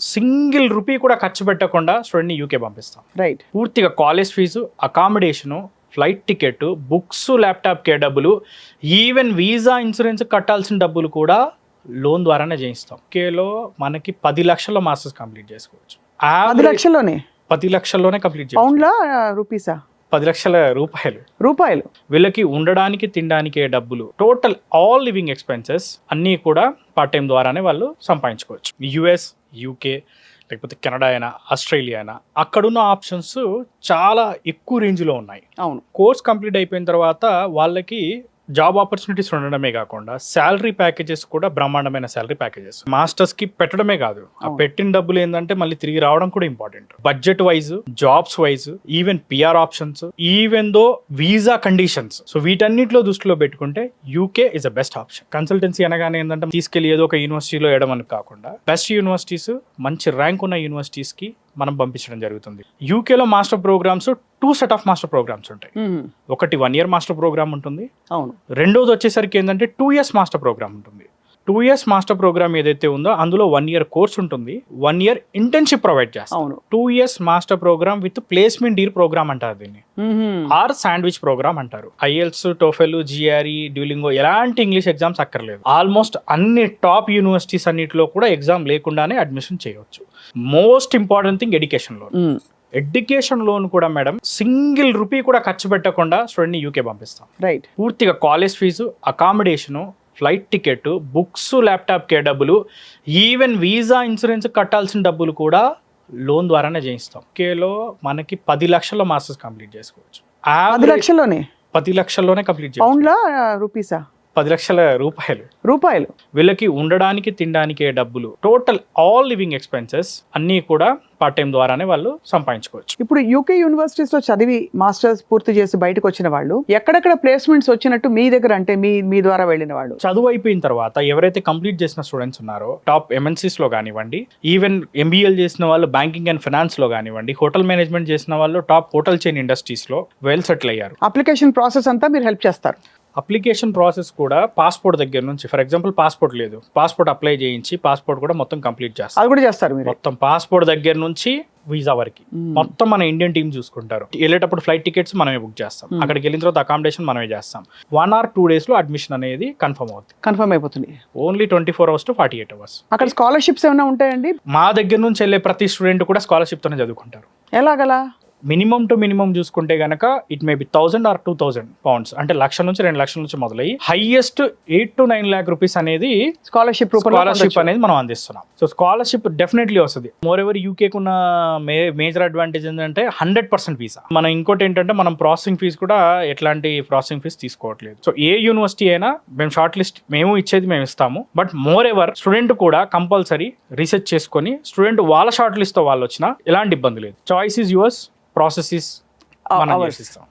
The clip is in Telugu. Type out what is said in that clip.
సింగిల్ రూపీ కూడా ఖర్చు పెట్టకుండా స్టూడెంట్ని యూకే పంపిస్తాం. రైట్. పూర్తిగా college fee, accommodation, flight ticket, books, ల్యాప్టాప్కే డబ్బులు, ఈవెన్ వీసా ఇన్సూరెన్స్ కట్టాల్సిన డబ్బులు కూడా లోన్ ద్వారానే చేయిస్తాం. యూకేలో మనకి 10 లక్షల్లో మాస్టర్స్ కంప్లీట్ చేసుకోవచ్చు. 10 లక్షల్లోనే 10 లక్షల్లోనే కంప్లీట్ చేసుకోవచ్చు. పౌండ్లా రూపీసా? 10 లక్షల రూపాయలు. వీళ్ళకి ఉండడానికి తినడానికే డబ్బులు, టోటల్ ఆల్ లివింగ్ ఎక్స్పెన్సెస్ అన్నీ కూడా పార్ట్ టైం ద్వారానే వాళ్ళు సంపాదించుకోవచ్చు. యుఎస్, యూకే, లేకపోతే కెనడా అయినా, ఆస్ట్రేలియా అయినా అక్కడున్న ఆప్షన్స్ చాలా ఎక్కువ రేంజ్లో ఉన్నాయి. అవును. కోర్స్ కంప్లీట్ అయిపోయిన తర్వాత వాళ్ళకి జాబ్ ఆపర్చునిటీస్ ఉండడమే కాకుండా శాలరీ ప్యాకేజెస్ కూడా బ్రహ్మాండమైన శాలరీ ప్యాకేజెస్. మాస్టర్స్ కి పెట్టడమే కాదు, ఆ పెట్టిన డబ్బులు ఏంటంటే మళ్ళీ తిరిగి రావడం కూడా important. Budget wise, jobs wise, even PR options, even though visa conditions, so వీటన్నిటిలో దృష్టిలో పెట్టుకుంటే UK is the best option. Consultancy అనగానే ఏంటంటే తీసుకెళ్లి ఏదో ఒక యూనివర్సిటీలో వేయడం కాకుండా బెస్ట్ యూనివర్సిటీస్, మంచి ర్యాంక్ ఉన్న యూనివర్సిటీస్ కి మనం పంపించడం జరుగుతుంది. యూకేలో master programmes 2 set of master programmes ఉంటాయి. ఒకటి 1 year మాస్టర్ ప్రోగ్రామ్ ఉంటుంది. అవును. రెండోది వచ్చేసరికి ఏంటంటే 2 years మాస్టర్ ప్రోగ్రామ్ ఉంటుంది. 2 years మాస్టర్ ప్రోగ్రామ్ ఏదైతే ఉందో అందులో 1 year కోర్స్ ఉంటుంది, 1 year ఇంటర్న్షిప్ ప్రొవైడ్ చేస్తాం. అవును. 2 years master program with placement డీర్ ప్రోగ్రామ్ అంటారు దీన్ని, ఆర్ శాండ్విచ్ ప్రోగ్రామ్ అంటారు. ఐఎల్స్, టోఫెల్, జిఆర్ఈ, డ్యూలింగో ఎలాంటి ఇంగ్లీష్ ఎగ్జామ్స్ అక్కర్లేదు. ఆల్మోస్ట్ అన్ని టాప్ యూనివర్సిటీస్ అన్నిటిలో కూడా ఎగ్జామ్ లేకుండానే అడ్మిషన్ చేయవచ్చు. Most important thing education loan. Education loan కూడా మేడం సింగిల్ రూపీ కూడా ఖర్చు పెట్టకుండా స్టూడెంట్ని యూకే పంపిస్తాం. రైట్. పూర్తిగా college fee, accommodation, flight ticket, books, ల్యాప్టాప్కే డబ్బులు, ఈవెన్ వీసా ఇన్సూరెన్స్ కట్టాల్సిన డబ్బులు కూడా లోన్ ద్వారానే చేయిస్తాం. యూకేలో మనకి 10 లక్షల్లో మాస్టర్స్ కంప్లీట్ చేసుకోవచ్చు. 10 లక్షల్లోనే 10 లక్షల్లోనే కంప్లీట్ చేసుకోవచ్చు. పౌండ్లా రూపీసా? 10 లక్షల రూపాయలు. వీళ్ళకి ఉండడానికి తినడానికే డబ్బులు, టోటల్ ఆల్ లివింగ్ ఎక్స్పెన్సెస్ అన్నీ కూడా పార్ట్ టైం ద్వారానే వాళ్ళు సంపాదించుకోవచ్చు. ఇప్పుడు యూకే యూనివర్సిటీస్ లో చదివి మాస్టర్స్ పూర్తి చేసి బయటకు వచ్చిన వాళ్ళు ఎక్కడెక్కడ ప్లేస్మెంట్స్ వచ్చినట్టు మీ దగ్గర, అంటే మీ ద్వారా వెళ్ళిన వాళ్ళు? చదువు అయిపోయిన తర్వాత ఎవరైతే కంప్లీట్ చేసిన స్టూడెంట్స్ ఉన్నారో టాప్ ఎంఎన్సీస్ లో కానివ్వండి, ఈవెన్ ఎంబీఏలు చేసిన వాళ్ళు బ్యాంకింగ్ అండ్ ఫైనాన్స్ లో కానివ్వండి, హోటల్ మేనేజ్మెంట్ చేసిన వాళ్ళు టాప్ హోటల్ చైన్ ఇండస్ట్రీస్ లో వెల్ సెటిల్ అయ్యారు. అప్లికేషన్ ప్రాసెస్ అంతా మీరు హెల్ప్ చేస్తారు? అప్లికేషన్ ప్రాసెస్ కూడా పాస్పోర్ట్ దగ్గర నుంచి, ఫర్ ఎగ్జాంపుల్ పాస్పోర్ట్ లేదు, పాస్పోర్ట్ అప్లై చేయించి పాస్పోర్ట్ కూడా మొత్తం కంప్లీట్ చేస్తారు. అది కూడా చేస్తారు మీరు? మొత్తం పాస్పోర్ట్ దగ్గర నుంచి వీసా వరకు మొత్తం మన ఇండియన్ టీమ్ చూసుకుంటారు. వెళ్ళేటప్పుడు ఫ్లైట్ టికెట్స్ మనమే బుక్ చేస్తాం, అక్కడికి వెళ్ళిన తర్వాత అకామిడేషన్ మనమే చేస్తాం. 1 or 2 days లో అడ్మిషన్ అనేది కన్ఫర్మ్ అయిపోతుంది. Only 24 hours to 48 hours. అక్కడ స్కాలర్షిప్స్ ఏమైనా ఉంటాయండి? మా దగ్గర నుంచి వెళ్ళే ప్రతి స్టూడెంట్ కూడా స్కాలర్షిప్ తోనే చదువుకుంటారు. ఎలాగలా? మినిమం టు మినిమం చూసుకుంటే గనక it may be 1000 or 2000 pounds, అంటే 1,00,000 నుంచి 2,00,000 నుంచి మొదలయ్యి హైయెస్ట్ 8 to 9 lakh rupees అనేది స్కాలర్షిప్ అనేది మనం అందిస్తున్నాం. సో స్కాలర్షిప్ డెఫినెట్లీ వస్తుంది. మోర్ ఎవర్ యూకేకి ఉన్న మేజర్ అడ్వాంటేజ్ ఏంటంటే 100% వీసా. మనం ఇంకోటి ఏంటంటే మనం ప్రాసెసింగ్ ఫీజు కూడా ఎట్లాంటి ప్రాసెసింగ్ ఫీజు తీసుకోవట్లేదు. సో ఏ యూనివర్సిటీ అయినా మేము షార్ట్ లిస్ట్ మేము ఇస్తాము. బట్ మోర్ ఎవర్ స్టూడెంట్ కూడా కంపల్సరీ రీసెర్చ్ చేసుకొని స్టూడెంట్ వాళ్ళ షార్ట్ లిస్ట్ తో వాళ్ళు వచ్చినా ఎలాంటి ఇబ్బంది లేదు. చాయిస్ ఈజ్ యువర్స్, ప్రాసెస్ మనం చేసిస్తాం.